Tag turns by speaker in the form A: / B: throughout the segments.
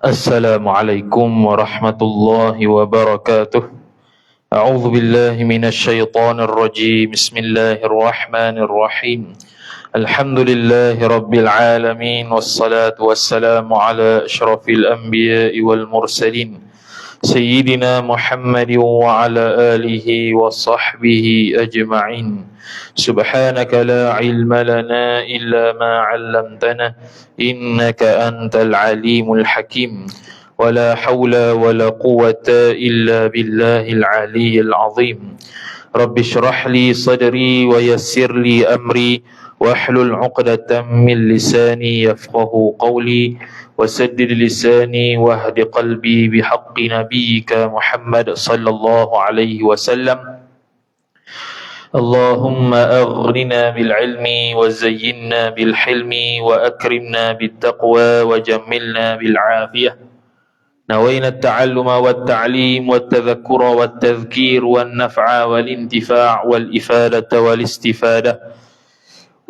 A: Assalamualaikum warahmatullahi wabarakatuh. A'udzu billahi minasyaitonir rajim. Bismillahirrahmanirrahim. Alhamdulillahi rabbil alamin wassalatu wassalamu ala asyrafil anbiya'i wal mursalin Sayyidina Muhammadin wa ala alihi wa sahbihi ajma'in. Subhanaka la ilma lana illa ma 'allamtana innaka antal alimul hakim. Wa la hawla wa la quwwata illa billahil aliyyil azim. Rabbi shrah li sadri wa yassir li amri wahlul 'uqdatam min lisani yafqahu qawli وسدد لساني واهد قلبي بحق نبيك محمد صلى الله عليه وسلم اللهم أغننا بالعلم وزينا بالحلم وأكرمنا بالتقوى وجملنا بالعافية. نوينا التعلم والتعليم والتذكر والتذكير والنفع والانتفاع والإفادة والاستفادة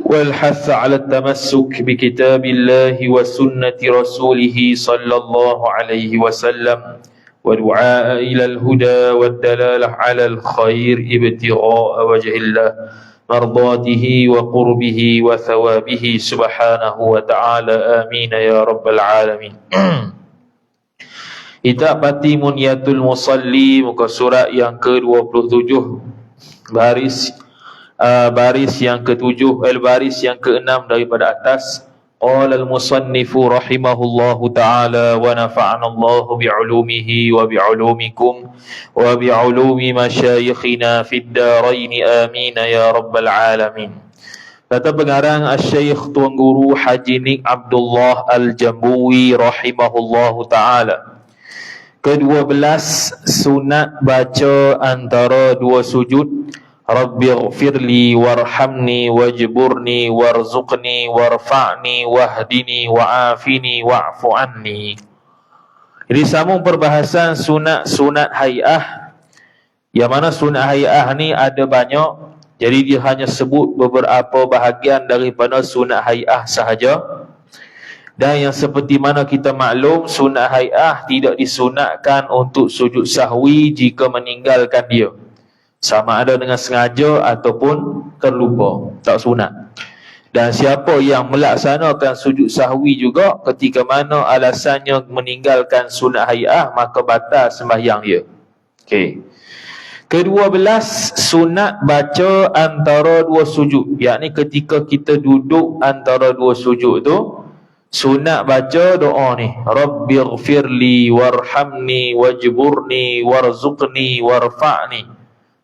A: والحث على التمسك بكتاب الله وسنة رسوله صلى الله عليه وسلم ودعاء إلى الهدى والدلالة على الخير ابتغاء وجه الله مرضاته وقربه وثوابه سبحانه وتعالى آمين يا رب العالمين. Kitab Pati Munyatul Musalli, muka surat yang ke-27, baris yang ke-7, baris yang ke-6 daripada atas. Qala al-musannifu rahimahullahu ta'ala wa nafa'ana Allahu bi'ulumihi wa bi'ulumikum wa bi'ulumi masyayikhina fid darain amin ya rabbal alamin. Kata pengarang Asy-Syaikh Tuan Guru Haji Nik Abdullah Al-Jambuwi rahimahullahu ta'ala, ke-12 sunat baca antara dua sujud. Rabbighfirli warhamni wajburni warzuqni warfa'ni wahdini wa'afini wa'fu anni. Jadi sambung perbahasan sunat hai'ah, yang mana sunat hai'ah ni ada banyak. Jadi dia hanya sebut beberapa bahagian daripada sunat hai'ah sahaja. Dan yang seperti mana kita maklum, sunat hai'ah tidak disunatkan untuk sujud sahwi jika meninggalkan dia, sama ada dengan sengaja ataupun terlupa, tak sunat. Dan siapa yang melaksanakan sujud sahwi juga ketika mana alasannya meninggalkan sunat hai'ah, maka batal sembahyang dia. Okey. Ke-12 sunat baca antara dua sujud, yakni ketika kita duduk antara dua sujud tu sunat baca doa ni, Rabbighfirli warhamni wajburni warzuqni warfa'ni.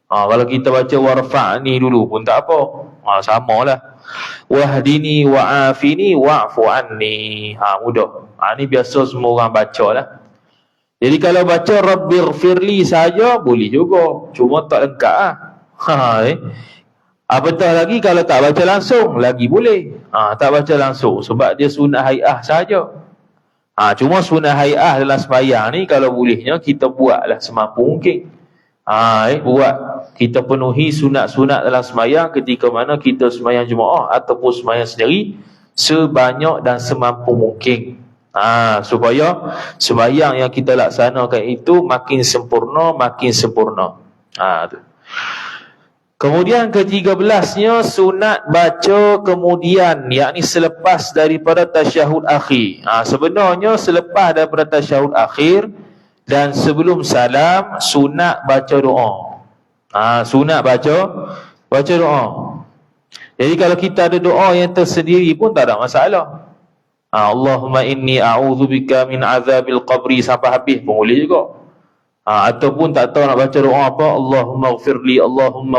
A: Kalau kita baca warfa'ni dulu pun tak apa, samalah. Wahdini wa'afini wa'fu anni. Mudah. Ni biasa semua orang baca lah. Jadi kalau baca Rabbighfirli saja boleh juga, cuma tak lengkap lah. Apatah lagi kalau tak baca langsung, lagi boleh. Tak baca langsung sebab dia sunat hai'ah saja. Cuma sunat hai'ah dalam sembahyang ni kalau bolehnya kita buatlah semampu mungkin. Buat, kita penuhi sunat-sunat dalam sembahyang ketika mana kita sembahyang jemaah ataupun sembahyang sendiri sebanyak dan semampu mungkin. Supaya sembahyang yang kita laksanakan itu makin sempurna, makin sempurna. Tu. Kemudian ke-13-nya sunat baca kemudian, yakni selepas daripada tasyahud akhir. Sebenarnya selepas daripada tasyahud akhir dan sebelum salam sunat baca doa. Sunat baca doa. Jadi kalau kita ada doa yang tersendiri pun tak ada masalah. Allahumma inni a'udzubika min azabil qabri sampai habis pun boleh juga. Ataupun tak tahu nak baca doa apa, Allahumma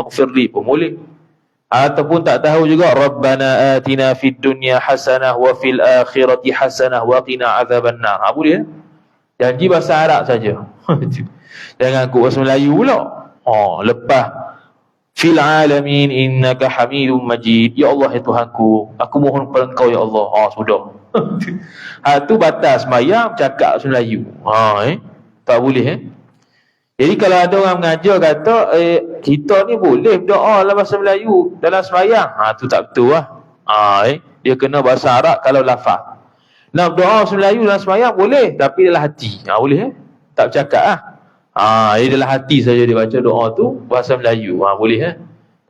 A: ghfirli pun boleh. Ataupun tak tahu juga, Rabbana atina fid dunya hasanah wa fil akhirati hasanah wa qina azabannar. Boleh. Janji bahasa Arab saja. Jangan aku bahasa Melayu pula. Lepas fil alamin innaka hamidum majid. Ya Allah, ya Tuhanku, aku mohon kepada Engkau ya Allah. Sudah. Tu batas sembahyang cakap bahasa Melayu. Tak boleh. Jadi kalau ada orang mengajar kata kita ni boleh berdoa dalam bahasa Melayu dalam sembahyang, tu tak betul lah. Dia kena bahasa Arab kalau lafaz. Nak doa bahasa Melayu dalam sembahyang boleh, tapi dalam hati. Boleh tak bercakap lah. Jadi dalam hati saja dia baca doa tu bahasa Melayu. Boleh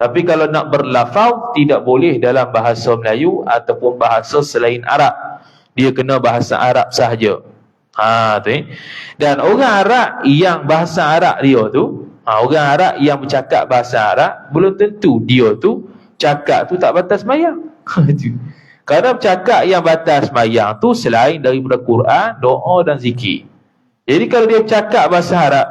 A: Tapi kalau nak berlafaz, tidak boleh dalam bahasa Melayu ataupun bahasa selain Arab. Dia kena bahasa Arab sahaja. Dan orang Arab yang bahasa Arab dia tu, orang Arab yang bercakap bahasa Arab, belum tentu dia tu cakap tu tak batas sembahyang. Kerana bercakap yang batas sembahyang tu selain daripada Quran, doa dan zikir. Jadi kalau dia bercakap bahasa Arab,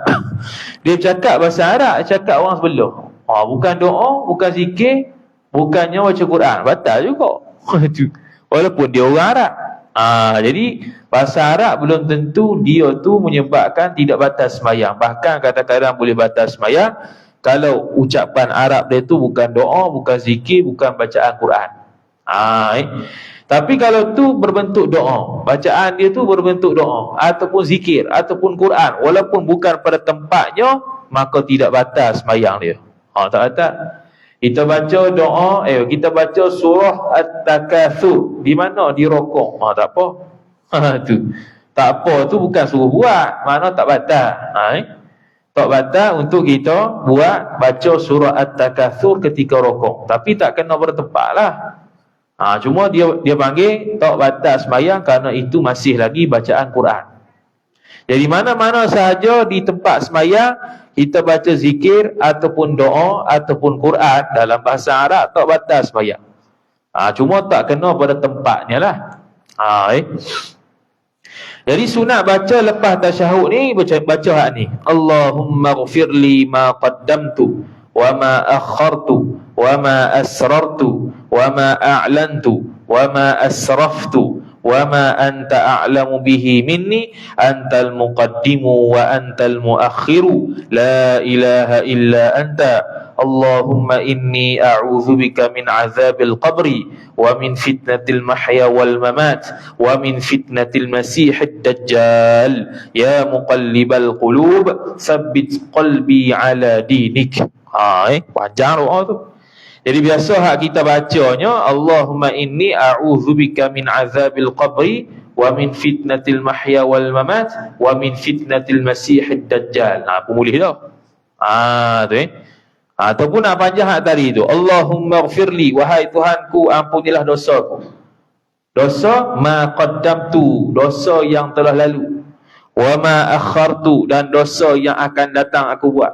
A: dia bercakap bahasa Arab, cakap orang sebelah. Bukan doa, bukan zikir, bukannya baca Quran, batal juga. Walaupun dia orang Arab. Jadi bahasa Arab belum tentu dia tu menyebabkan tidak batas sembahyang. Bahkan kadang-kadang boleh batas sembahyang kalau ucapan Arab dia tu bukan doa, bukan zikir, bukan bacaan Quran. Tapi kalau tu berbentuk doa, bacaan dia tu berbentuk doa ataupun zikir ataupun Quran, walaupun bukan pada tempatnya, maka tidak batas sembahyang dia. Tak batal. Kita baca doa, kita baca surah At-Takatsur. Di mana? Di rokok. Tak apa. Tu. Tak apa tu bukan suruh buat. Mana tak batal. Tak batal untuk kita buat baca surah At-Takatsur ketika rokok. Tapi tak kena bertempat lah. Cuma dia panggil tak batal sembahyang kerana itu masih lagi bacaan Quran. Jadi mana-mana sahaja di tempat sembahyang kita baca zikir ataupun doa ataupun Quran dalam bahasa Arab, tak batal sembahyang. Cuma tak kena pada tempatnya lah. Jadi sunat baca lepas tasyahud ni, baca hak ni. Allahumma ghfirli ma qaddamtu wa ma akhartu wa ma asrartu wa ma a'lantu wa ma asraftu wa ma anta a'lamu bihi minni antal muqaddimu wa antal muakhiru la ilaha illa anta Allahumma inni a'udzubika min azabil qabri wa min fitnatil mahya wal mamat wa min fitnatil masiihid dajjal ya muqallibal qulub tsabbit qalbi ala dinik. Panjang doa tu. Jadi biasa hak kita bacanya Allahumma inni a'udzubika min azabil qabri wa min fitnatil mahya wal mamat wa min fitnatil masiihid dajjal. Pemulih dah. Tu ataupun nak panjang hak tadi tu, Allahumma ghfirli, wahai Tuhanku ampunilah dosaku. Dosa ma qaddamtu, dosa yang telah lalu. Wa ma akhartu, dan dosa yang akan datang aku buat.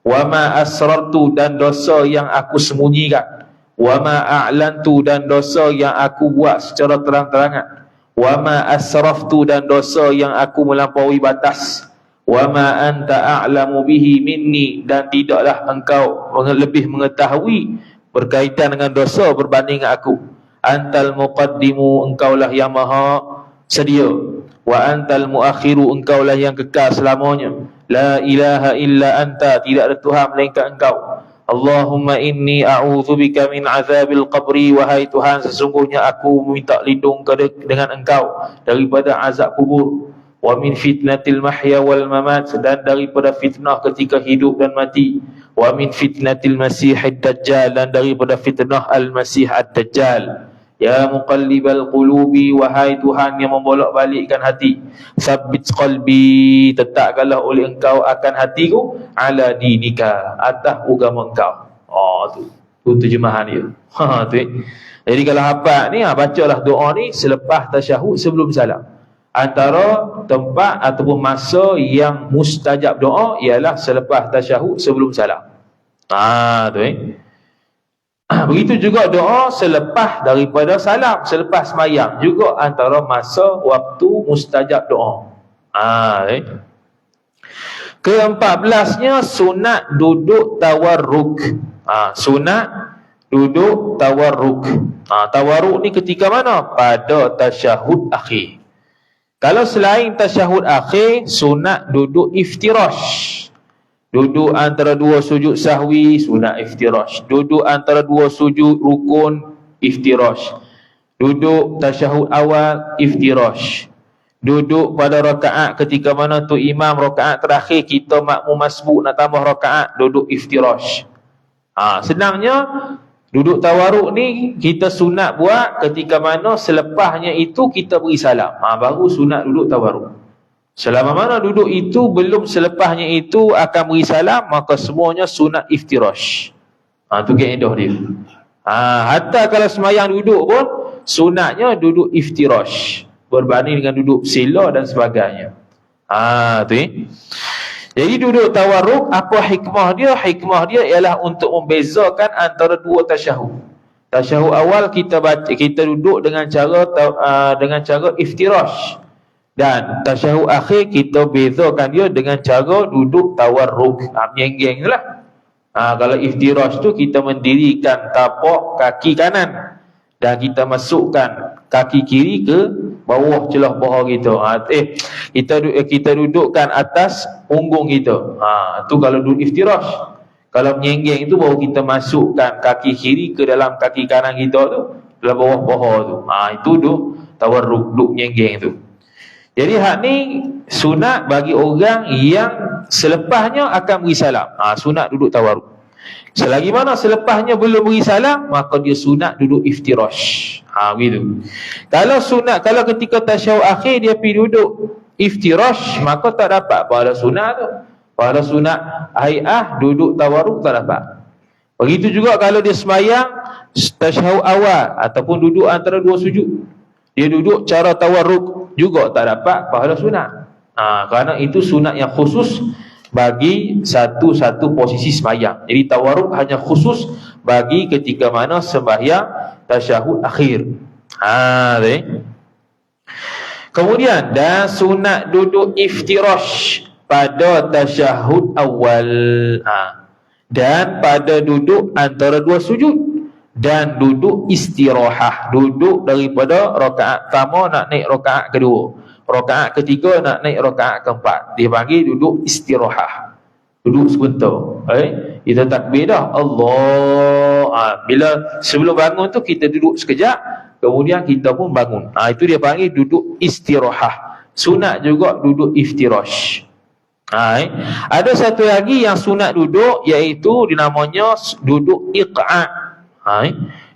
A: Wa ma asrartu, dan dosa yang aku sembunyikan. Wa ma a'lantu, dan dosa yang aku buat secara terang-terangan. Wa ma asraftu, dan dosa yang aku melampaui batas. Wa ma anta a'lamu bihi minni, dan tidaklah engkau lebih mengetahui berkaitan dengan dosa berbanding aku. Antal muqaddimu, engkaulah yang maha sedia. Wa antal muakhiru, engkaulah yang kekal selamanya. La ilaha illa anta, tidak ada Tuhan melainkan engkau. Allahumma inni a'udzubika min azabil qabri, wahai Tuhan sesungguhnya aku meminta lindung dengan engkau daripada azab kubur. Wa min fitnatil mahya wal mamat, dan daripada fitnah ketika hidup dan mati. Wa min fitnatil masiihid dajjal, dan daripada fitnah al-masih ad-dajjal. Ya muqallibal qulubi, wahai Tuhan yang membolak-balikkan hati. Sabbit qalbi, tetapkanlah oleh engkau akan hatiku ala dinika, atas agama engkau. Tu terjemahan dia. Tu. Jadi kalau hafal ni, bacalah doa ni selepas tasyahud sebelum salam. Antara tempat ataupun masa yang mustajab doa ialah selepas tasyahud sebelum salam. Tu. Begitu juga doa selepas daripada salam, selepas sembahyang juga antara masa waktu mustajab doa. Ke-14nya sunat duduk tawarruk. Sunat duduk tawarruk. Tawarruk ni ketika mana? Pada tasyahud akhir. Kalau selain tasyahud akhir, sunat duduk iftirash. Duduk antara dua sujud sahwi, sunat iftirash. Duduk antara dua sujud rukun, iftirash. Duduk tasyahud awal, iftirash. Duduk pada rakaat ketika mana tu imam rakaat terakhir, kita makmum masbuk nak tambah rakaat, duduk iftirash. Senangnya Duduk tawaruk ni kita sunat buat ketika mana selepasnya itu kita beri salam. Baru sunat duduk tawaruk. Selama mana duduk itu belum selepasnya itu akan beri salam, maka semuanya sunat iftirash. Tu kaedah dia. Hatta kalau semayang duduk pun sunatnya duduk iftirash, berbanding dengan duduk sila dan sebagainya. Jadi duduk tawarruk, apa hikmah dia? Hikmah dia ialah untuk membezakan antara dua tasyahud. Tasyahud awal kita duduk dengan cara iftirash, dan tasyahud akhir kita bezakan dia dengan cara duduk tawarruk, menyenggeng lah. Kalau iftirash tu kita mendirikan tapak kaki kanan dan kita masukkan kaki kiri ke bawah celah paha kita. Kita dudukkan atas punggung kita. Tu kalau duduk iftirash. Kalau menyenggeng itu baru kita masukkan kaki kiri ke dalam kaki kanan kita tu, dalam bawah paha tu. Itu duduk tawarruk, duduk menyenggeng tu. Jadi hak ni sunat bagi orang yang selepasnya akan beri salam. Sunat duduk tawarruk. Selagi mana selepasnya belum beri salam, maka dia sunat duduk iftirash. Begitu. Kalau ketika tasyahud akhir dia pergi duduk iftirash, maka tak dapat pahala sunat tu. Pahala sunat hai'ah duduk tawarruk tak dapat. Begitu juga kalau dia semayang tasyahud awal ataupun duduk antara dua sujud, dia duduk cara tawarruk juga tak dapat pahala sunat. Kerana itu sunat yang khusus bagi satu-satu posisi semayang. Jadi tawarruk hanya khusus bagi ketika mana sembahyang tasyahud akhir. Kemudian dan sunat duduk iftirash pada tasyahud awal, dan pada duduk antara dua sujud, dan duduk istirahah, duduk daripada rakaat pertama nak naik rakaat kedua, rakaat ketiga nak naik rakaat keempat, dia panggil duduk istirahah, duduk sebentar. Kita takbir dah Allah, bila sebelum bangun tu kita duduk sekejap, kemudian kita pun bangun. Itu dia panggil duduk istirahah. Sunat juga duduk iftirash. Ada satu lagi yang sunat duduk, iaitu dinamanya duduk iq'a'.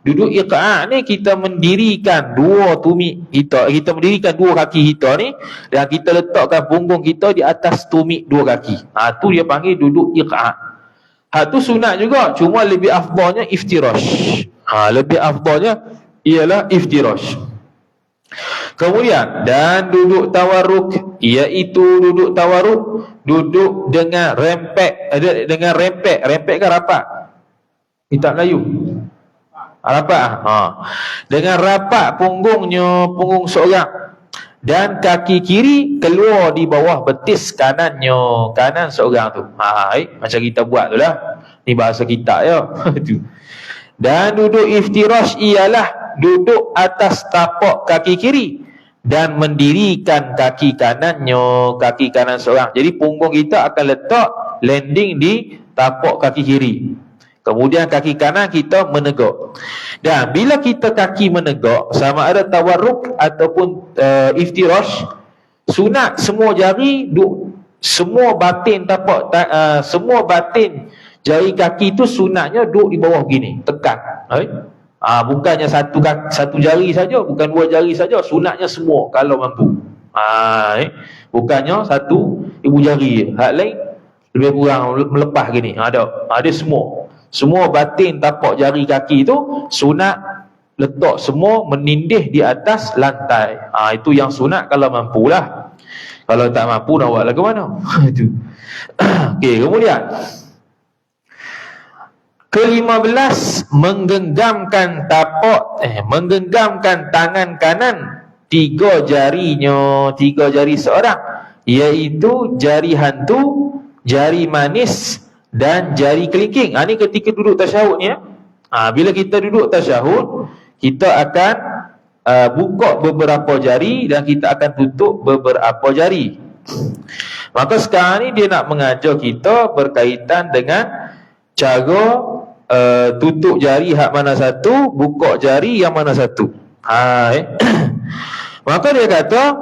A: Duduk iq'a' ni kita mendirikan dua tumit kita, kita mendirikan dua kaki kita ni, dan kita letakkan punggung kita di atas tumit dua kaki. Tu dia panggil duduk iq'a'. Tu sunat juga, cuma lebih afdalnya iftirash. Lebih afdalnya ialah iftirash. Kemudian dan duduk tawarruk, iaitu duduk tawarruk duduk dengan rempek, rempek kan rapat? Kitab Melayu rapat. Dengan rapat punggung seorang, dan kaki kiri keluar di bawah betis kanannya, kanan seorang tu. Macam kita buat tu lah, ni bahasa kita ya. Dan duduk iftirash ialah duduk atas tapak kaki kiri dan mendirikan kaki kanannya, kaki kanan seorang. Jadi punggung kita akan letak landing di tapak kaki kiri, kemudian kaki kanan kita menegak. Dan bila kita kaki menegak, sama ada tawarruk ataupun iftirash, sunat semua jari semua batin tapak semua batin jari kaki itu sunatnya duduk di bawah gini, tekan. Bukannya satu jari saja, bukan dua jari saja, sunatnya semua kalau mampu. Bukannya satu ibu jari, hak lain lebih kurang melepas gini. Ada semua batin tapak jari kaki itu sunat letak semua menindih di atas lantai. Itu yang sunat kalau mampulah. Kalau tak mampu nak buat lagu mana? Itu. Okey, kemudian ke-15, menggenggamkan tangan kanan, tiga jari seorang, iaitu jari hantu, jari manis dan jari kelingking. Ni ketika duduk tasyahud ni. Bila kita duduk tasyahud, kita akan buka beberapa jari dan kita akan tutup beberapa jari. Maka sekarang ni dia nak mengajar kita berkaitan dengan cara tutup jari hak mana satu, buka jari yang mana satu. Maka dia kata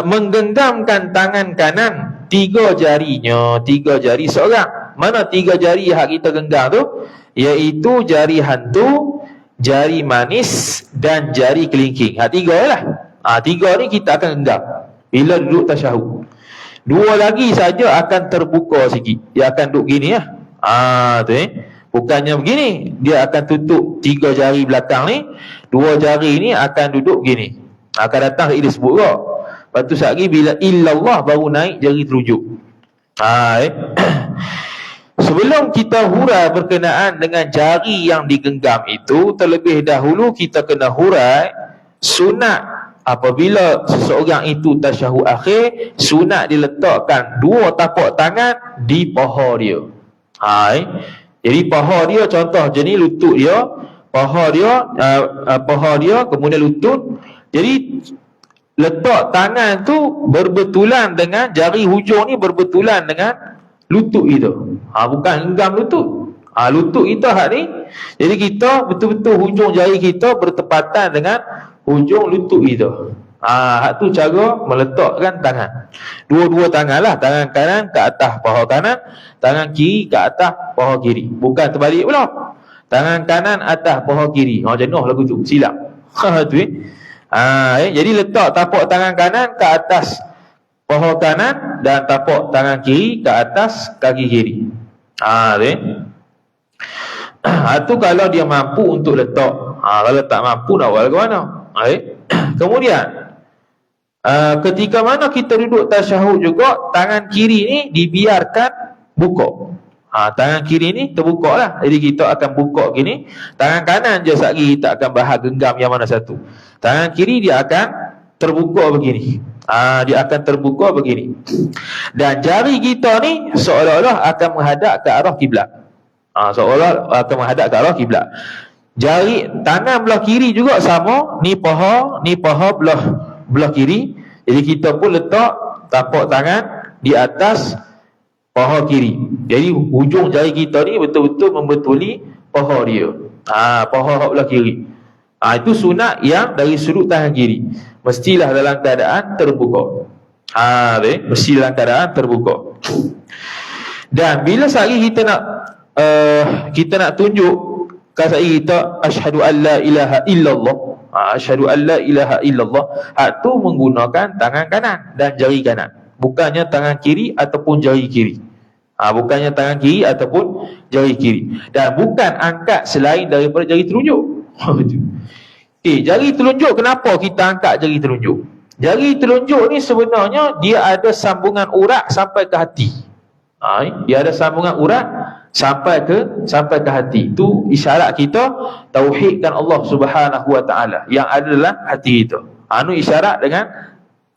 A: menggenggamkan tangan kanan, tiga jari seorang. Mana tiga jari hak kita genggam tu? iaitu jari hantu, jari manis dan jari kelingking. Tiga lah. Tiga ni kita akan genggam bila duduk tasyahud. Dua lagi saja akan terbuka sikit. Dia akan duduk gini lah. Bukannya begini. Dia akan tutup tiga jari belakang ni. Dua jari ni akan duduk gini. Akan datang dia sebut juga. Lepas tu sekali bila illallah baru naik jari telunjuk. Sebelum kita hurai berkenaan dengan jari yang digenggam itu, terlebih dahulu kita kena hurai sunat apabila seseorang itu tasyahud akhir, sunat diletakkan dua tapak tangan di paha dia. Jadi paha dia contoh je ni lutut dia, paha dia kemudian lutut. Jadi letak tangan tu berbetulan dengan jari hujung ni berbetulan dengan lutut itu. Bukan genggam lutut. Lutut kita hak ni. Jadi kita betul-betul hujung jari kita bertepatan dengan hujung lutut itu. Hak tu cara meletakkan tangan. Dua-dua tangan lah. Tangan kanan ke atas paha kanan, tangan kiri ke atas paha kiri. Bukan terbalik pula. Tangan kanan atas paha kiri. Jenuh lagu tu. Silap. Tu jadi letak tapak tangan kanan ke atas paha kanan dan tapak tangan kiri ke atas kaki kiri. Tu kalau dia mampu untuk letak. Kalau tak mampu nak buat ke mana? Kemudian ketika mana kita duduk tasyahud juga, tangan kiri ni dibiarkan buka. Tangan kiri ni terbuka lah. Jadi kita akan buka gini. Tangan kanan je sekali kita akan bahas genggam yang mana satu. Tangan kiri dia akan terbuka begini. Dia akan terbuka begini. Dan jari kita ni seolah-olah akan menghadap ke arah kiblat. Seolah akan menghadap ke arah kiblat. Jari tangan belah kiri juga sama. Ni paha belah kiri. Jadi kita pun letak tapak tangan di atas paha kiri. Jadi hujung jari kita ni betul-betul membetuli paha dia. Paha belah kiri. Itu sunat yang dari sudut tangan kiri. Mestilah dalam keadaan terbuka. Mesti dalam keadaan terbuka. Dan bila sehari kita nak tunjuk kasai kita asyhadu an la ilaha illallah. Asyhadu an la ilaha illallah. Hak tu menggunakan tangan kanan dan jari kanan. Bukannya tangan kiri ataupun jari kiri. Bukannya tangan kiri ataupun jari kiri. Dan bukan angkat selain daripada jari telunjuk. Jari telunjuk, kenapa kita angkat jari telunjuk? Jari telunjuk ni sebenarnya dia ada sambungan urat sampai ke hati. Dia ada sambungan urat sampai ke hati. Itu isyarat kita tauhidkan Allah Subhanahu Wa Taala yang ada dalam hati kita. Anu isyarat dengan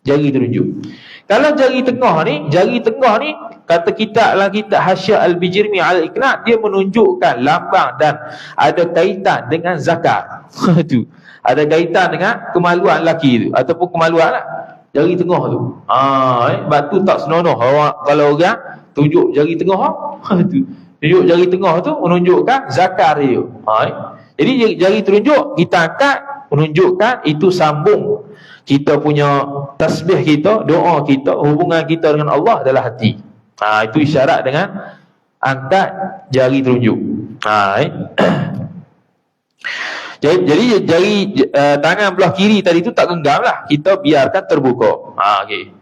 A: jari telunjuk. Kalau jari tengah ni kata kita dalam kitab Hasyiah Al-Bijrmi Al-Iqna', dia menunjukkan lambang dan ada kaitan dengan zakar. Tu. Ada kaitan dengan kemaluan lelaki tu ataupun kemaluan lah. Jari tengah tu. Sebab tu tak senonoh kalau orang tunjuk jari tengah tu. Tunjuk jari tengah tu menunjukkan zakar dia. Jadi jari telunjuk kita angkat menunjukkan itu sambung kita punya tasbih kita, doa kita, hubungan kita dengan Allah adalah hati. Itu isyarat dengan angkat jari telunjuk. Jadi jari tangan belah kiri tadi tu tak genggam lah. Kita biarkan terbuka. Okay.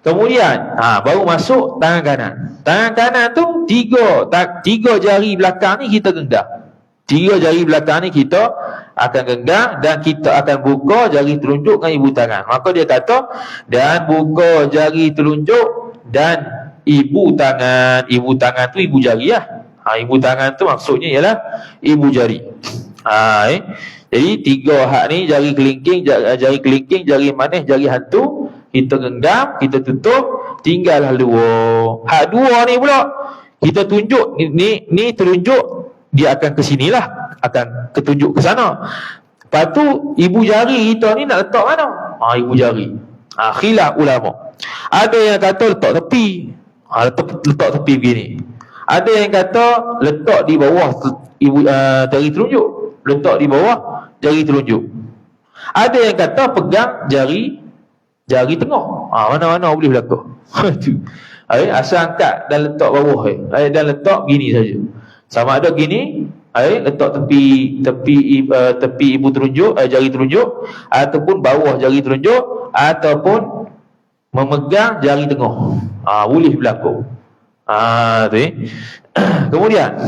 A: Kemudian baru masuk tangan kanan. Tangan kanan tu tiga jari belakang ni kita genggam. Tiga jari belakang ni kita akan genggam dan kita akan buka jari telunjuk dengan ibu tangan. Maka dia kata, dan buka jari telunjuk dan ibu tangan. Ibu tangan tu ibu jari lah. Ibu tangan tu maksudnya ialah ibu jari. Jadi tiga hak ni, jari kelingking, jari manis, jari hantu, kita genggam, kita tutup, tinggallah dua. Hak dua ni pula kita tunjuk ni telunjuk, dia akan ke sinilah, akan ketunjuk ke sana. Lepas tu ibu jari kita ni nak letak mana? Ibu jari. Khilaf ulama. Ada yang kata letak tepi. Letak tepi begini. Ada yang kata letak di bawah jari telunjuk. Letak di bawah jari telunjuk. Ada yang kata pegang jari tengah. Mana-mana boleh berlaku. Asal angkat dan letak bawah dan letak gini saja. Sama ada gini letak tepi ibu telunjuk, jari telunjuk, ataupun bawah jari telunjuk, ataupun memegang jari tengah. Boleh berlaku. Tu. Kemudian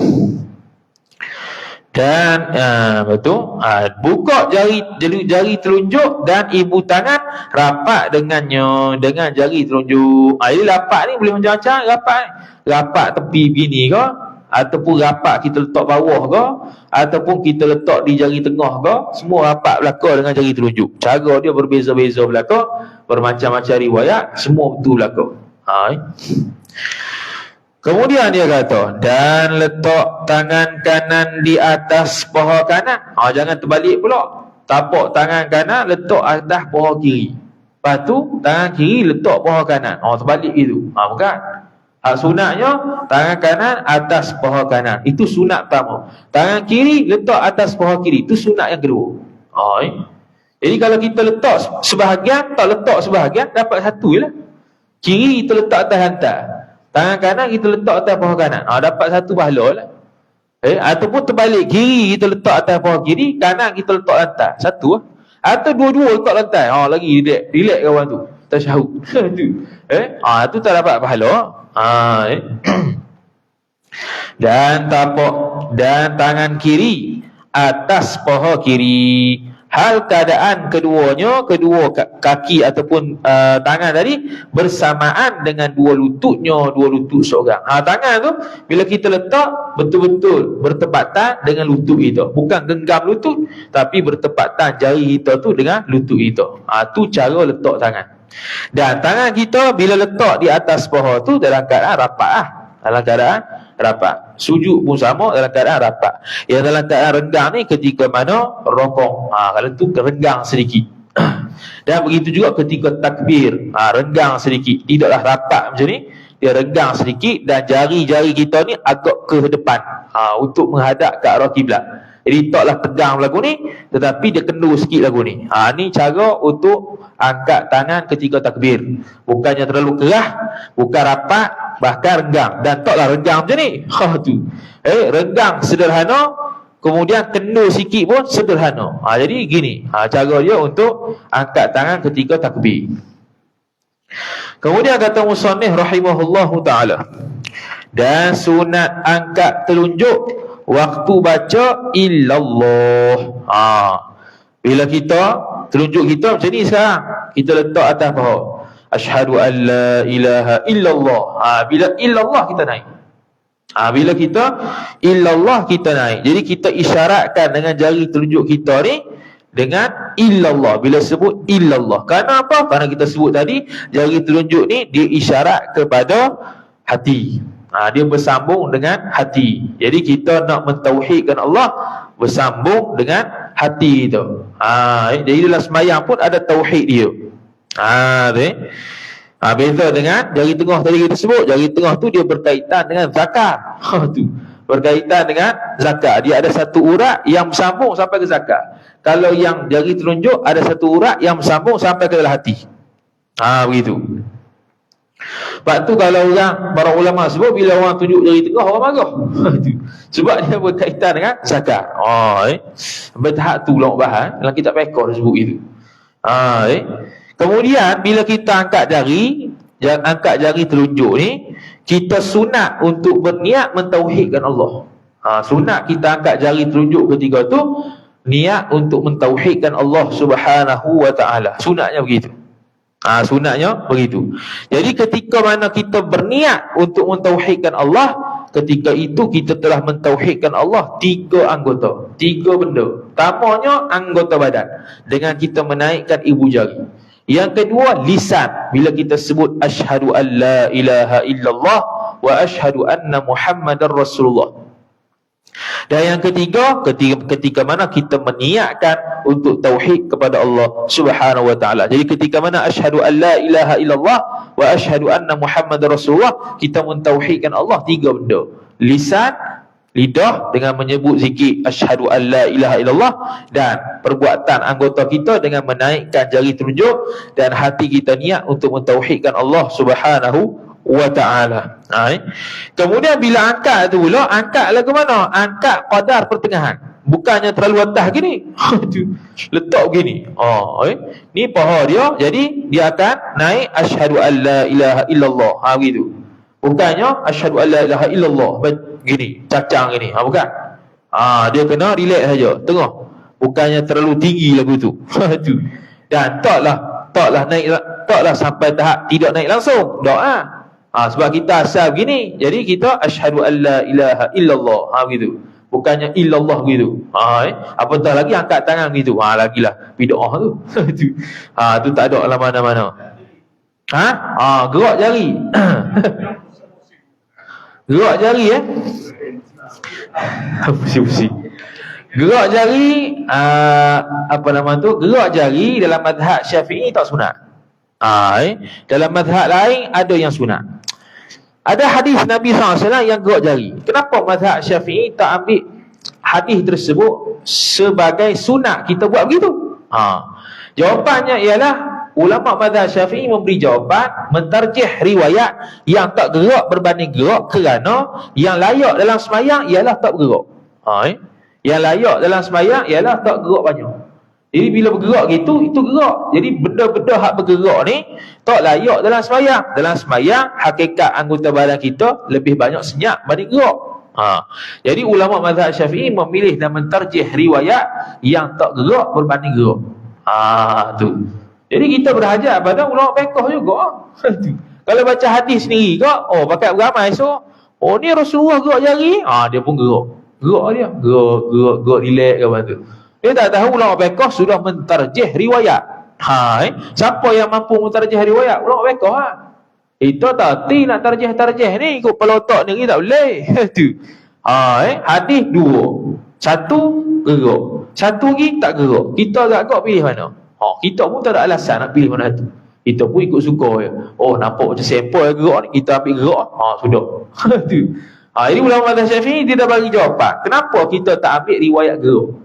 A: dan betul, buka jari telunjuk dan ibu tangan rapat dengannya, dengan jari telunjuk. Jadi rapat ni boleh macam-macam rapat ni. Rapat tepi begini ke, ataupun rapat kita letak bawah ke, ataupun kita letak di jari tengah ke, semua rapat belaka dengan jari telunjuk. Cara dia berbeza-beza belaka, bermacam-macam riwayat, semua betul belaka. Kemudian dia kata, dan letak tangan kanan di atas paha kanan. Jangan terbalik pula. Tapak tangan kanan letak atas paha kiri. Lepas tu tangan kiri letak paha kanan. Terbalik gitu. Bukan. Sunatnya tangan kanan atas paha kanan. Itu sunat pertama. Tangan kiri letak atas paha kiri. Itu sunat yang kedua. Jadi kalau kita letak sebahagian, tak letak sebahagian, dapat satu je lah. Kiri kita letak atas hantar, tangan kanan kita letak atas paha kanan. Dapat satu pahala lah. Ataupun terbalik, kiri kita letak atas paha kiri, kanan kita letak lantai. Satu lah. Atau dua-dua letak lantai. Lagi relax kawan tu. Tasyahud. Tu tak dapat pahala. Dan tangan kiri atas paha kiri. Hal keadaan kedua kaki ataupun tangan tadi bersamaan dengan dua lutut seorang. Tangan tu bila kita letak betul-betul bertepatan dengan lutut kita. Bukan genggam lutut, tapi bertepatan jari kita tu dengan lutut kita. Tu cara letak tangan. Dan tangan kita bila letak di atas paha tu dalam keadaan rapat lah. Dalam keadaan rapat. Sujud pun sama, dalam keadaan rapat. Yang dalam keadaan renggang ni ketika mana rokok. Kalau tu renggang sedikit. Dan begitu juga ketika takbir, renggang sedikit. Tidaklah rapat macam ni, dia renggang sedikit. Dan jari-jari kita ni agak ke depan, untuk menghadap ke arah kiblat. Jadi taklah tegang lagu ni, tetapi dia kendur sikit lagu ni. Ni cara untuk angkat tangan ketika takbir. Bukannya terlalu kerah, bukan rapat, bahkan renggang. Dan taklah renggang macam ni. Tu. Renggang sederhana, kemudian kendur sikit pun sederhana. Jadi gini, cara dia untuk angkat tangan ketika takbir. Kemudian kata musannif rahimahullahu ta'ala, dan sunat angkat telunjuk waktu baca illallah. Bila kita telunjuk kita macam ni sekarang, kita letak atas paha, asyhadu an la ilaha illallah. Bila illallah kita naik. Bila kita illallah kita naik. Jadi kita isyaratkan dengan jari telunjuk kita ni dengan illallah. Bila sebut illallah, kerana apa? Kerana kita sebut tadi jari telunjuk ni dia isyarat kepada hati. Dia bersambung dengan hati. Jadi kita nak mentauhidkan Allah, bersambung dengan hati itu. Jadi dalam sembahyang pun ada tauhid dia. Beza dengan jari tengah tadi kita sebut. Jari tengah tu dia berkaitan dengan zakat. Tu berkaitan dengan zakat. Dia ada satu urat yang bersambung sampai ke zakat. Kalau yang jari telunjuk ada satu urat yang bersambung sampai ke dalam hati. Begitu. Sebab tu kalau para ulama sebut, bila orang tunjuk jari tengah, orang marah. Sebab dia berkaitan dengan zakat. Sampai tahap tu ulama bahas dalam kitab Fiqh disebut itu. Kemudian bila kita angkat jari telunjuk ni, kita sunat untuk berniat mentauhidkan Allah. Sunat kita angkat jari telunjuk ketika tu niat untuk mentauhidkan Allah Subhanahu wa ta'ala. Sunatnya begitu. Sunatnya begitu. Jadi ketika mana kita berniat untuk mentauhidkan Allah, ketika itu kita telah mentauhidkan Allah 3 anggota, 3 benda. Pertamanya anggota badan, dengan kita menaikkan ibu jari. Yang kedua lisan, bila kita sebut asyhadu an la ilaha illallah wa asyhadu anna muhammadar rasulullah. Dan yang ketiga, ketika mana kita meniatkan untuk tauhid kepada Allah Subhanahu wa ta'ala. Jadi ketika mana asyhadu an la ilaha illallah wa asyhadu anna muhammadar rasulullah, kita mentauhidkan Allah 3 benda. Lisan, lidah dengan menyebut zikir asyhadu an la ilaha illallah, dan perbuatan anggota kita dengan menaikkan jari telunjuk, dan hati kita niat untuk mentauhidkan Allah Subhanahu wa ta'ala. Kemudian bila angkat tu pula, angkat lagu mana? Angkat qadar pertengahan, bukannya terlalu atas gini. Letak begini. Ni paha dia, jadi dia akan naik asyhadu an la ilaha illallah. Begitu. Bukannya asyhadu an la ilaha illallah gini, cacang gini. Bukan. Dia kena relax saja, tengah. Bukannya terlalu tinggi lagu tu. Dan taklah naik, taklah sampai tahap tidak naik langsung. Doa. Sebab kita asal begini, jadi kita asyhadu an la ilaha illallah. Begitu. Bukannya illallah begitu. Apatah lagi angkat tangan begitu. Lagilah bid'ah tu. Tu tak ada dalam mana-mana. Gerak jari. Gerak jari pusing-pusing. Gerak jari, apa nama tu? Gerak jari dalam mazhab Syafi'i tak sunat. Dalam mazhab lain ada yang sunat. Ada hadis Nabi SAW yang gerak jari. Kenapa mazhab Syafi'i tak ambil hadis tersebut sebagai sunat kita buat begitu? Jawapannya ialah ulama mazhab Syafi'i memberi jawapan mentarjih riwayat yang tak gerak berbanding gerak, kerana yang layak dalam semayang ialah tak bergerak. Yang layak dalam semayang ialah tak gerak banyak. Jadi bila bergerak gitu, itu gerak. Jadi benda-benda hak bergerak ni tak layak dalam semayang. Dalam semayang, hakikat anggota badan kita lebih banyak senyap banding gerak. Jadi ulama mazhab Syafi'i memilih dan mentarjih riwayat yang tak gerak berbanding gerak. Tu. Jadi kita berhajat pada ulama fiqh juga. Kalau baca hadis sendiri ke, pakai beramai esok, ni Rasulullah gerak jari, dia pun gerak. Gerak dia, gerak relax ke apa tu. Dia tak tahu ulama fiqh sudah mentarjih riwayat. Siapa yang mampu mentarjih riwayat? Ulama fiqh Itu tak nak tarjih ni ikut kepala otak ni tak boleh. Tu. Hadis dua. Satu gerak, satu lagi tak gerak. Kita agak pilih mana? Kita pun tak ada alasan nak pilih mana satu. Kita pun ikut suka je. Nampak macam sampel yang gerak ni, kita ambil gerak. Sudah. Tu. Jadi ulama mazhab Syafi'i dia dah bagi jawapan. Kenapa kita tak ambil riwayat gerak?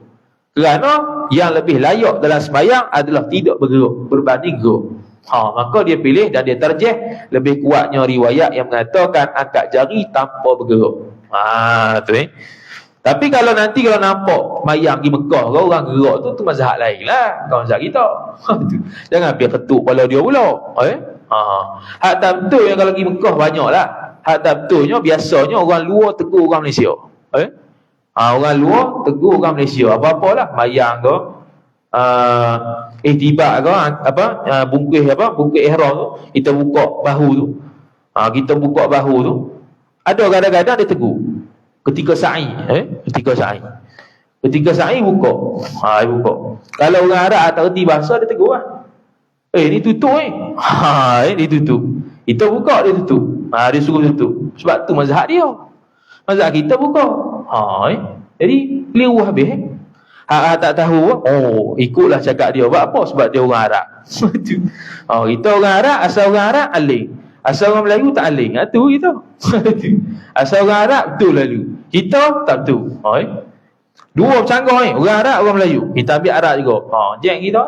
A: Kerana yang lebih layak dalam sembahyang adalah tidak bergerak berbanding gerak. Maka dia pilih dan dia tarjih lebih kuatnya riwayat yang mengatakan angkat jari tanpa bergerak. Tu Tapi kalau nampak mayang di Mekah kau orang gerak tu mazhab lain lah. Kau mazhab kita. Jangan biar ketuk kepala dia pula. Hak tak betul yang kalau pergi Mekah banyak lah. Hak tak betulnya biasanya orang luar tegur orang Malaysia. Orang luar tegur orang Malaysia. Apa-apalah mayang ke, tibak ke, bungkus ihram tu, kita buka bahu tu. Kita buka bahu tu. Ada kadang-kadang dia tegur. Ketika sa'i, Ketika sa'i buka. Buka. Kalau orang Arab tak reti bahasa dia tegur lah. Ni tutup ni tutup. Kita buka dia tutup. Dia suruh tutup. Sebab tu mazhab dia. Mazhab kita buka. Jadi keliru habis. Tak tahu. Ikutlah cakap dia. Buat apa? Sebab dia orang Arab. Kita orang Arab, asal orang Arab aling. Asal orang Melayu tak aling. Tu kita. Asal orang Arab betul lalu. Kita tak betul. Dua bercanggah ni. Orang Arab, orang Melayu. Kita ambil Arab juga. Jeng kita.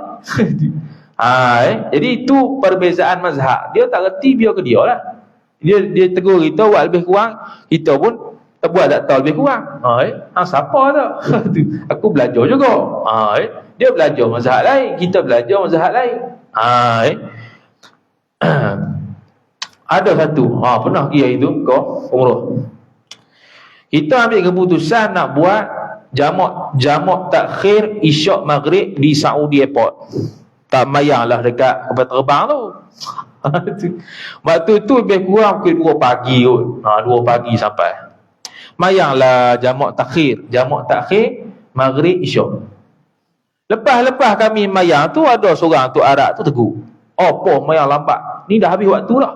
A: Jadi itu perbezaan mazhab. Dia tak reti biar ke dia lah. Dia tegur kita buat lebih kurang, kita pun buat tak tahu lebih kurang. Siapa tak? Aku belajar juga. Dia belajar mazhab lain, kita belajar mazhab lain. Ada satu pernah pergi itu ke umrah. Kita ambil keputusan nak buat jamak takhir isyak maghrib di Saudi Airport. Tak mayanglah dekat kapal terbang tu. Waktu tu lebih kurang pukul 2 pagi kot. 2 pagi sampai. Mayanglah jamak takhir maghrib isyak. Lepas kami mayang tu, ada seorang tu Arab tu tegur. Apa mayang lambat? Ni dah habis waktu lah.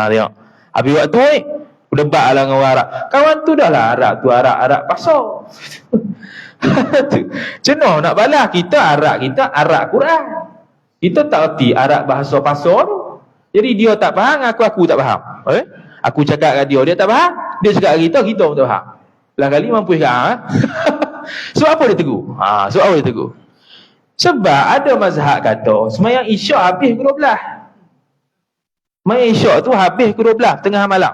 A: Tengok. Habis waktu ni. Berdebat lah dengan orang Arab. Kawan tu dah lah Arab pasal. Cenah nak balas kita Arab Quran. Kita tak erti Arab bahasa pasal tu. Jadi dia tak faham, aku tak faham. Aku cakap dengan dia tak faham. Dia cakap dengan kita pun tak faham. Belah kali mampu sekarang. Sebab apa dia tegur? Sebab ada mazhab kata semayang isyak habis pukul 12. Mayang isyak tu habis ke 12 tengah malam.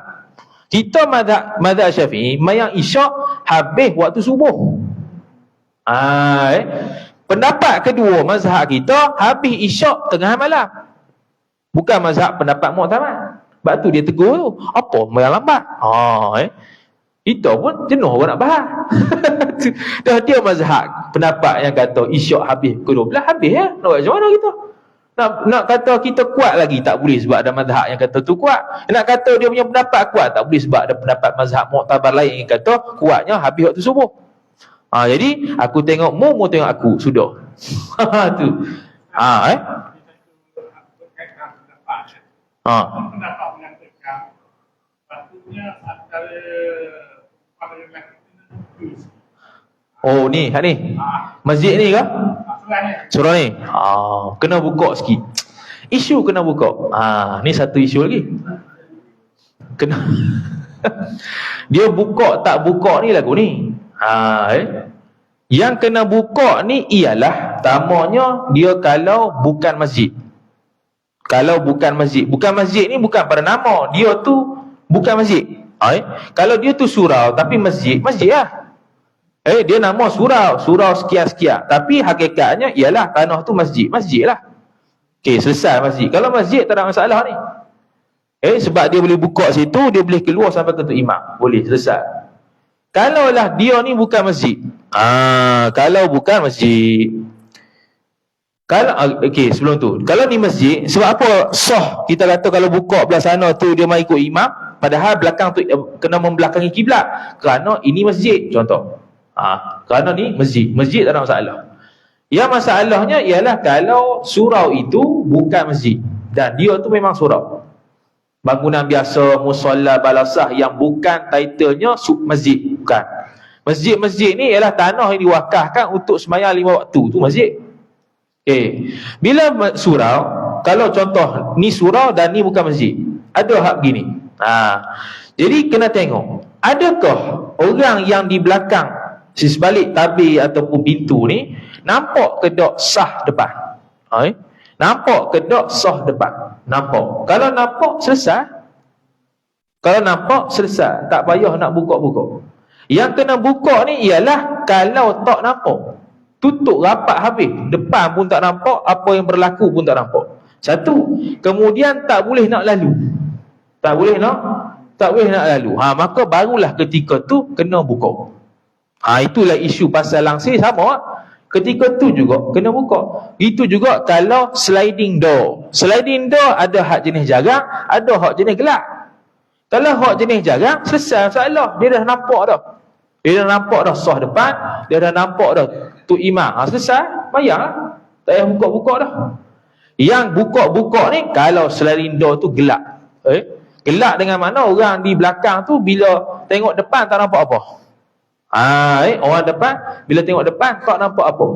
A: Kita mazhab Syafi'i mayang isyak habis waktu subuh. Pendapat kedua mazhab kita habis isyak tengah malam. Bukan mazhab pendapat Mu'tamad. Sebab tu dia tegur tu. Apa mayang lambat? Kita pun jenuh orang nak bahas. Dah dia mazhab pendapat yang kata isyak habis ke 12 habis ya. Nak buat macam mana kita? Nak kata kita kuat lagi tak boleh sebab ada mazhab yang kata tu kuat. Nak kata dia punya pendapat kuat tak boleh sebab ada pendapat mazhab Mu'tabar lain yang kata kuatnya habis waktu subuh. Jadi aku tengok mu tengok aku, sudah. Tu.
B: Pendapat mengatakan patutnya antara
A: oh ni, hak ni. Masjid ni ke? Surah ni. Kena buka sikit. Isu kena buka. Ni satu isu lagi. Kena dia buka tak buka ni lagu ni. Yang kena buka ni ialah tamanya dia kalau bukan masjid. Kalau bukan masjid. Bukan masjid ni bukan pada nama. Dia tu bukan masjid. Kalau dia tu surau tapi masjid, masjid lah. Dia nama surau sekian-sekian. Tapi hakikatnya ialah tanah tu masjid, masjid lah. Selesai masjid. Kalau masjid tak ada masalah ni. Sebab dia boleh buka situ, dia boleh keluar sampai ke imam. Boleh, selesai. Kalaulah dia ni bukan masjid. Kalau bukan masjid. Kalau sebelum tu, kalau ni masjid, sebab apa sah kita kata kalau buka belah sana tu dia mai ikut imam, padahal belakang tu kena membelakangi kiblat. Kerana ini masjid contoh. Kerana ni masjid. Masjid tak ada masalah. Yang masalahnya ialah kalau surau itu bukan masjid dan dia tu memang surau. Bangunan biasa, musalla, balasah yang bukan titlenya masjid, bukan. Masjid-masjid ni ialah tanah yang diwakafkan untuk sembahyang 5 waktu, tu masjid. Bila surau, kalau contoh ni surau dan ni bukan masjid, ada hak begini. Jadi kena tengok, adakah orang yang di belakang sebalik tabir ataupun pintu ni nampak ke tak sah depan? Nampak ke tak sah depan? Nampak. Kalau nampak, selesai. Kalau nampak, selesai. Tak payah nak buka-buka. Yang kena buka ni ialah kalau tak nampak, tutup rapat habis. Depan pun tak nampak, apa yang berlaku pun tak nampak. Satu. Kemudian tak boleh nak lalu. Tak boleh nak lalu. Maka barulah ketika tu kena buka. Itulah isu pasal langsir sama. Ketika tu juga kena buka. Itu juga kalau sliding door. Sliding door ada hak jenis jarang, ada hak jenis gelap. Kalau hak jenis jarang, selesai masalah. Dia dah nampak dah. Dia dah nampak dah sah depan, dia dah nampak dah tu imam. Selesai, bayar. Tak payah buka-buka dah. Yang buka-buka ni kalau sliding door tu gelap. Gelap dengan mana orang di belakang tu bila tengok depan tak nampak apa. Orang depan bila tengok depan tak nampak apa.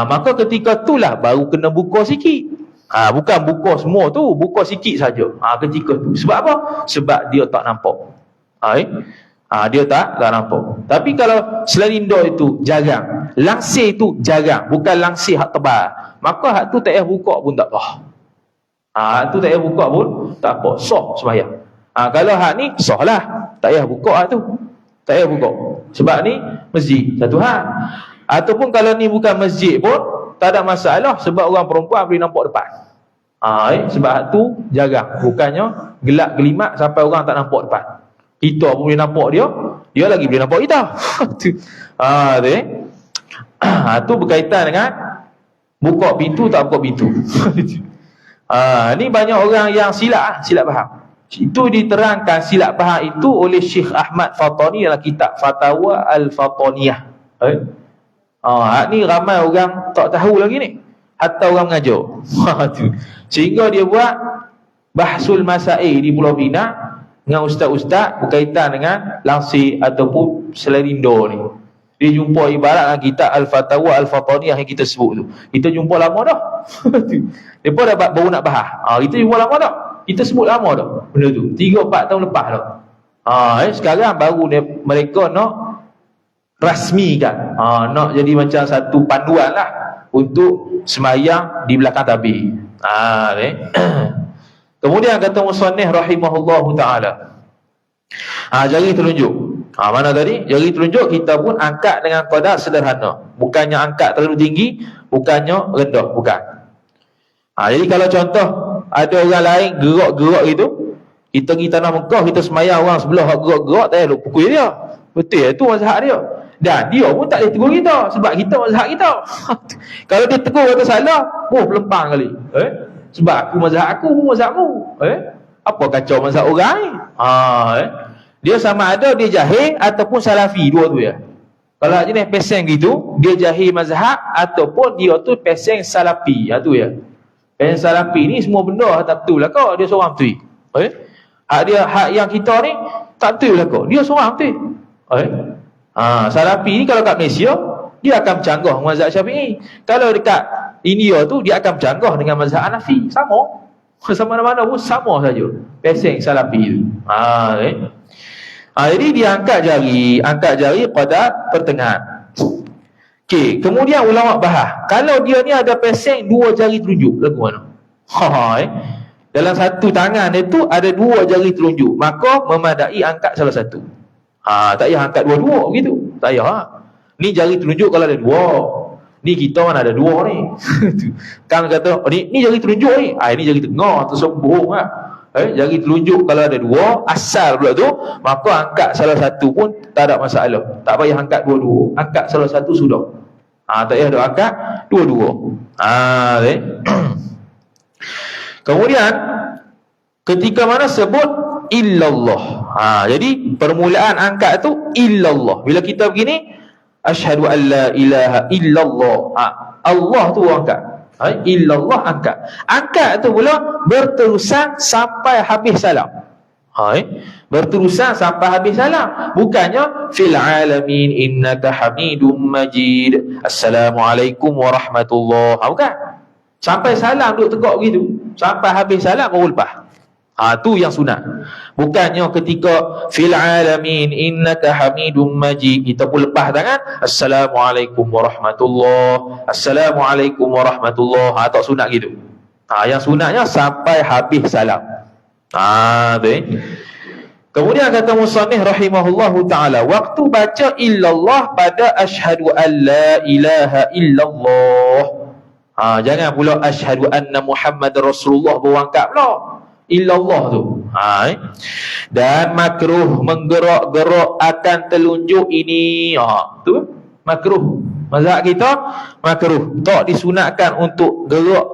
A: Maka ketika itulah baru kena buka sikit. Bukan buka semua tu, buka sikit saja. Ketika tu. Sebab apa? Sebab dia tak nampak. Dia tak nampak. Tapi kalau sliding door itu jarang, langsir itu jarang, bukan langsir hak tebal, maka hak tu tak payah buka pun tak apa. Hak tu tak payah buka pun tak apa. Sah sembahyang. Kalau hak ni sah lah, tak payah buka hak tu. Tak payah buka. Sebab ni masjid, satu hal. Ataupun kalau ni bukan masjid pun tak ada masalah sebab orang perempuan boleh nampak depan. Sebab hak tu jarang. Bukannya gelap gelimat sampai orang tak nampak depan. Kita pun boleh nampak dia lagi boleh nampak kita. Tu berkaitan dengan buka pintu tak buka pintu. Ni banyak orang yang silap faham. Itu diterangkan silap faham itu oleh Syekh Ahmad Fatani dalam kitab Fatawa Al-Fataniyah. Ni ramai orang tak tahu lagi ni. Hatta orang mengajar. Sehingga dia buat bahsul masail di Pulau Pinang dengan ustaz-ustaz berkaitan dengan langsir ataupun sliding door ni. Dia jumpa ibarat dalam kitab Al-Fatawa Al-Fataniyah yang kita sebut tu. Kita jumpa lama dah. Depa dah baru nak bahas. Kita jumpa lama dah. Kita sebut lama dah benda tu. 3-4 tahun lepas dah. Sekarang baru mereka nak rasmikan. Nak jadi macam satu panduan lah untuk sembahyang di belakang tabir. Kemudian kata musannif rahimahullahu ta'ala, jari telunjuk. Mana tadi? Jari telunjuk kita pun angkat dengan qadar sederhana. Bukannya angkat terlalu tinggi, bukannya rendah, bukan. Jadi kalau contoh ada orang lain gerak-gerak itu, kita pergi tanah Mekah, kita semayang orang sebelah gerak-gerak, tak payah pukul dia. Betul, itu mazhab dia. Dan dia pun tak boleh tegur kita, sebab kita mazhab kita. Kalau dia tegur kata salah, lempang kali. Sebab aku mazhab mazhabmu. Apa kacau mazhab orang ni? Dia sama ada dia jahil ataupun salafi, dua tu ya. Kalau jenis peseng gitu, dia jahil mazhab ataupun dia tu peseng salafi, tu ya. Peseng salafi ni semua benda tak betul lah kau, dia seorang betul. Hak yang kita ni tak betul lah kau, dia seorang betul. Salafi ni kalau kat Malaysia dia akan bercanggah mazhab Syafi'i. Kalau dekat India tu dia akan bercanggah dengan mazhab Hanafi. Sama mana-mana pun sama saja. Peseng salafi tu. Jadi dia angkat jari pada pertengahan. Okey, kemudian ulama bahas, kalau dia ni ada peseng dua jari telunjuk, lagu mana? Dalam satu tangan itu ada dua jari telunjuk, maka memadai angkat salah satu. Tak payah angkat dua-dua gitu. Tak payah. Ni jari telunjuk kalau ada dua. Ni kita mana ada dua ni. Kan kata, ni jari telunjuk ni. Ini jari tengah, tersembung lah. Jari telunjuk kalau ada dua, asal pula tu, maka angkat salah satu pun tak ada masalah. Tak payah angkat dua-dua. Angkat salah satu sudah. Tak payah dah angkat dua-dua. Kemudian ketika mana sebut illallah. Jadi permulaan angkat tu illallah. Bila kita begini, asyhadu an la ilaha illallah. Allah tu angkat. Illallah angkat. Angkat tu pula berterusan sampai habis salam. Berterusan sampai habis salam. Bukannya fil alamin innaka hamidum majid. Assalamualaikum warahmatullahi. Bukan. Sampai salam duduk tegak begitu. Sampai habis salam baru lepas. Tu yang sunat. Bukannya ketika fil alamin innaka hamidum majid kita pun lepas tangan assalamualaikum warahmatullahi, assalamualaikum warahmatullahi. Tak sunat gitu. Yang sunatnya sampai habis salam. Kemudian kata musannif rahimahullahu ta'ala, waktu baca illallah pada asyhadu an la ilaha illallah. Jangan pula asyhadu anna Muhammad Rasulullah berangkat pula. Illallah tu. Dan makruh menggerak-gerak akan telunjuk ini. Tu makruh. Mazhab kita makruh. Tak disunatkan untuk gerak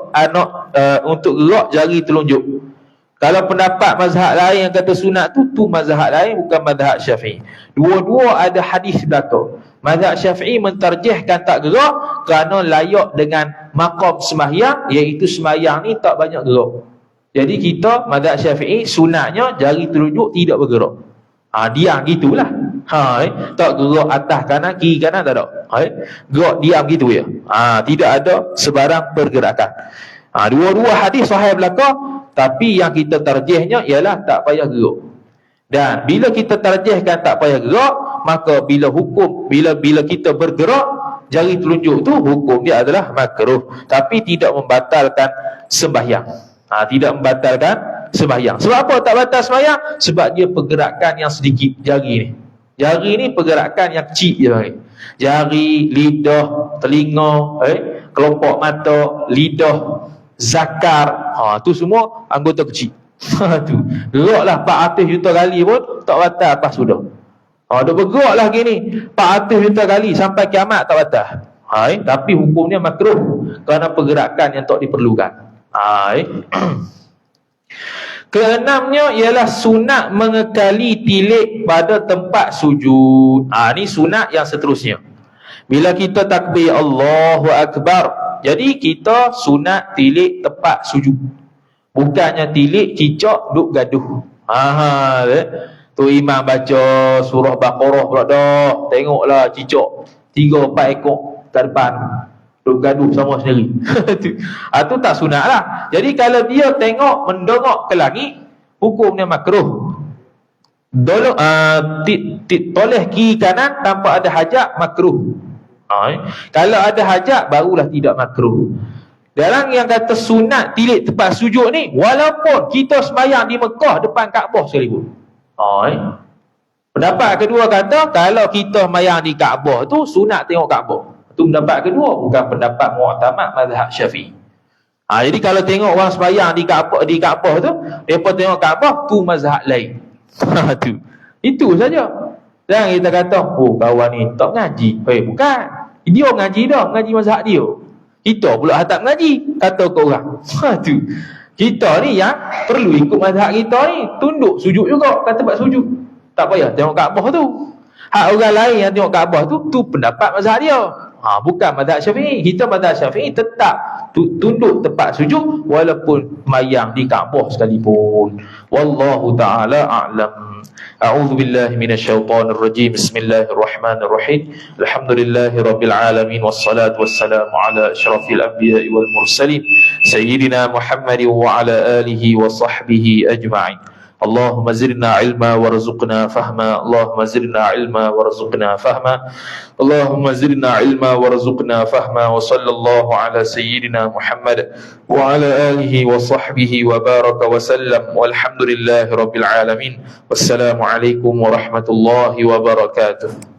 A: untuk gerak jari telunjuk. Kalau pendapat mazhab lain yang kata sunat tu mazhab lain, bukan mazhab Syafi'i. Dua-dua ada hadis belakang. Mazhab Syafi'i mentarjihkan tak gerak kerana layak dengan maqam sembahyang, iaitu sembahyang ni tak banyak gerak. Jadi kita mazhab Syafi'i sunatnya jari telunjuk tidak bergerak. Diam gitulah. Tak gerak atas kanan kiri kanan tak ada. Gerak diam gitu ya. Tidak ada sebarang pergerakan. Dua-dua hadis sahih belaka, tapi yang kita tarjihnya ialah tak payah gerak. Dan bila kita tarjihkan tak payah gerak, maka bila kita bergerak jari telunjuk tu hukum dia adalah makruh, tapi tidak membatalkan sembahyang. Tidak membatalkan sembahyang. Sebab apa tak batal sembahyang? Sebab dia pergerakan yang sedikit jari ni. Jari ni pergerakan yang kecil je. Jari, lidah, telinga, kelopak mata, lidah, zakar, tu semua anggota kecil. Tu geraklah 400 juta kali pun tak batal apa sudah. Dia bergeraklah gini 400 juta kali sampai kiamat tak batal. Tapi hukumnya makruh kerana pergerakan yang tak diperlukan. Keenamnya ialah sunat mengekali tilik pada tempat sujud. Ni sunat yang seterusnya. Bila kita takbir Allahu Akbar, jadi kita sunat tilik tempat sujud. Bukannya tilik cicak duk gaduh. Tu imam baca surah Baqarah pula dah. Tengoklah cicak 3-4 ekor kat depan duk gaduh sama sendiri. Tu tak sunat lah. Jadi kalau dia tengok mendongak ke langit, hukumnya makruh. Toleh kiri kanan tanpa ada hajat makruh. Kalau ada hajat barulah tidak makruh. Sekarang yang kata sunat tilik tempat sujud ni, walaupun kita sembahyang di Mekah depan Kaabah sekalipun. Pendapat kedua kata, kalau kita sembahyang di Kaabah tu, sunat tengok Kaabah. Itu pendapat kedua, bukan pendapat mu'tamad mazhab Syafi'i. Jadi kalau tengok orang sembahyang di Kaabah tu, mereka tengok Kaabah, tu mazhab lain. Itu saja. Jangan kita kata, oh kawan ni tak mengaji. Bukan. Dia mengaji dah, mengaji mazhab dia. Kita pula tak mengaji, kata ke orang. Kita ni yang perlu ikut mazhab kita ni, tunduk sujud juga kat tempat sujud. Tak payah tengok Kaabah tu. Hak orang lain yang tengok Kaabah tu pendapat mazhab dia. Bukan mazhab Syafi'i. Kita mazhab Syafi'i tetap tunduk tempat sujud walaupun mayang di Kaabah sekalipun. Wallahu ta'ala a'lam. A'udzu billahi minasyaitonir rajim. Bismillahirrahmanirrahim. Alhamdulillahi rabbil alamin wassalatu wassalamu ala asyrafil anbiya'i wal mursalin sayyidina Muhammadin wa ala alihi wa sahbihi ajma'in. Allahumma zidna ilma warzuqna fahma. Allahumma zidna ilma warzuqna fahma. Allahumma zidna ilma warzuqna fahma. Wa sallallahu ala sayyidina Muhammad wa ala alihi wa sahbihi wa baraka wa sallam. Walhamdulillahi rabbil alamin. Wassalamu alaikum warahmatullahi wabarakatuh.